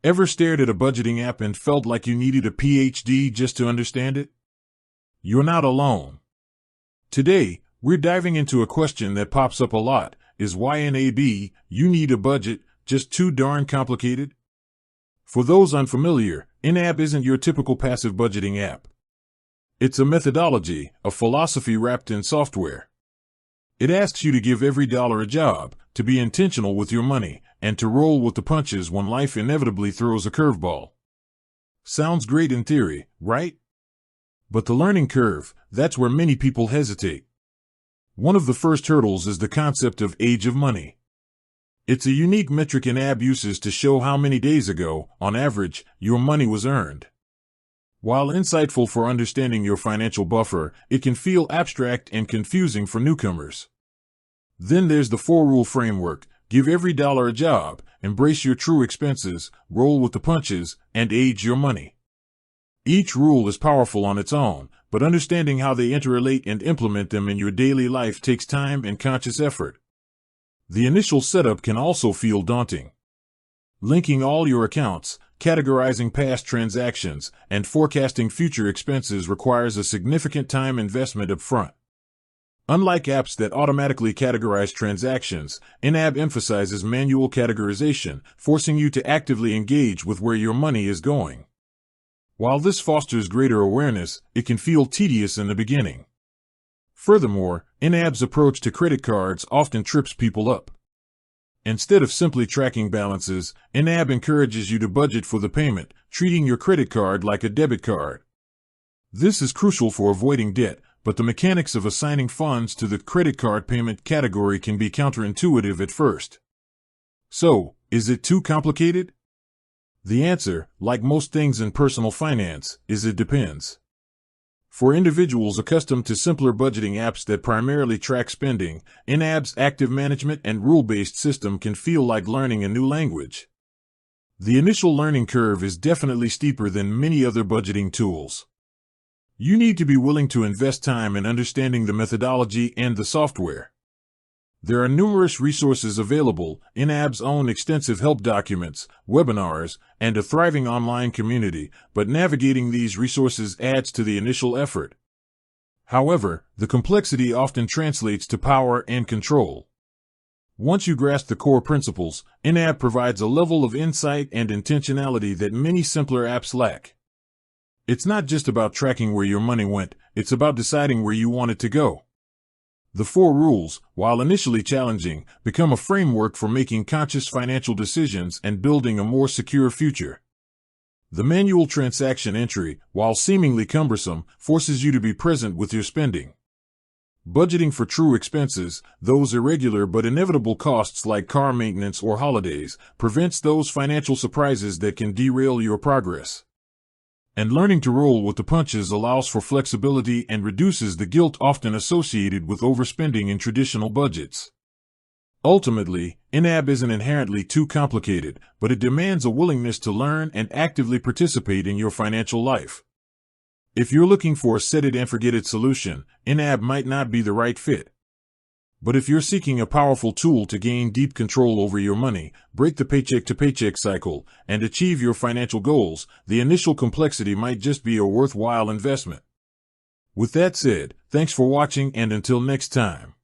Ever stared at a budgeting app and felt like you needed a PhD just to understand it? You're not alone. Today, we're diving into a question that pops up a lot. Is YNAB, you need a budget, just too darn complicated? For those unfamiliar, YNAB isn't your typical passive budgeting app. It's a methodology, a philosophy wrapped in software. It asks you to give every dollar a job, to be intentional with your money, and to roll with the punches when life inevitably throws a curveball. Sounds great in theory, right? But the learning curve, that's where many people hesitate. One of the first hurdles is the concept of age of money. It's a unique metric YNAB uses to show how many days ago, on average, your money was earned. While insightful for understanding your financial buffer, it can feel abstract and confusing for newcomers. Then there's the 4-rule framework: give every dollar a job, embrace your true expenses, roll with the punches, and age your money. Each rule is powerful on its own, but understanding how they interrelate and implement them in your daily life takes time and conscious effort. The initial setup can also feel daunting. Linking all your accounts, categorizing past transactions, and forecasting future expenses requires a significant time investment up front. Unlike apps that automatically categorize transactions, YNAB emphasizes manual categorization, forcing you to actively engage with where your money is going. While this fosters greater awareness, it can feel tedious in the beginning. Furthermore, YNAB's approach to credit cards often trips people up. Instead of simply tracking balances, YNAB encourages you to budget for the payment, treating your credit card like a debit card. This is crucial for avoiding debt, but the mechanics of assigning funds to the credit card payment category can be counterintuitive at first. So, is it too complicated? The answer, like most things in personal finance, is it depends. For individuals accustomed to simpler budgeting apps that primarily track spending, YNAB's active management and rule-based system can feel like learning a new language. The initial learning curve is definitely steeper than many other budgeting tools. You need to be willing to invest time in understanding the methodology and the software. There are numerous resources available: YNAB's own extensive help documents, webinars, and a thriving online community, but navigating these resources adds to the initial effort. However, the complexity often translates to power and control. Once you grasp the core principles, YNAB provides a level of insight and intentionality that many simpler apps lack. It's not just about tracking where your money went, it's about deciding where you want it to go. The 4 rules, while initially challenging, become a framework for making conscious financial decisions and building a more secure future. The manual transaction entry, while seemingly cumbersome, forces you to be present with your spending. Budgeting for true expenses, those irregular but inevitable costs like car maintenance or holidays, prevents those financial surprises that can derail your progress. And learning to roll with the punches allows for flexibility and reduces the guilt often associated with overspending in traditional budgets. Ultimately, YNAB isn't inherently too complicated, but it demands a willingness to learn and actively participate in your financial life. If you're looking for a set-it-and-forget-it solution, YNAB might not be the right fit. But if you're seeking a powerful tool to gain deep control over your money, break the paycheck-to-paycheck cycle, and achieve your financial goals, the initial complexity might just be a worthwhile investment. With that said, thanks for watching, and until next time.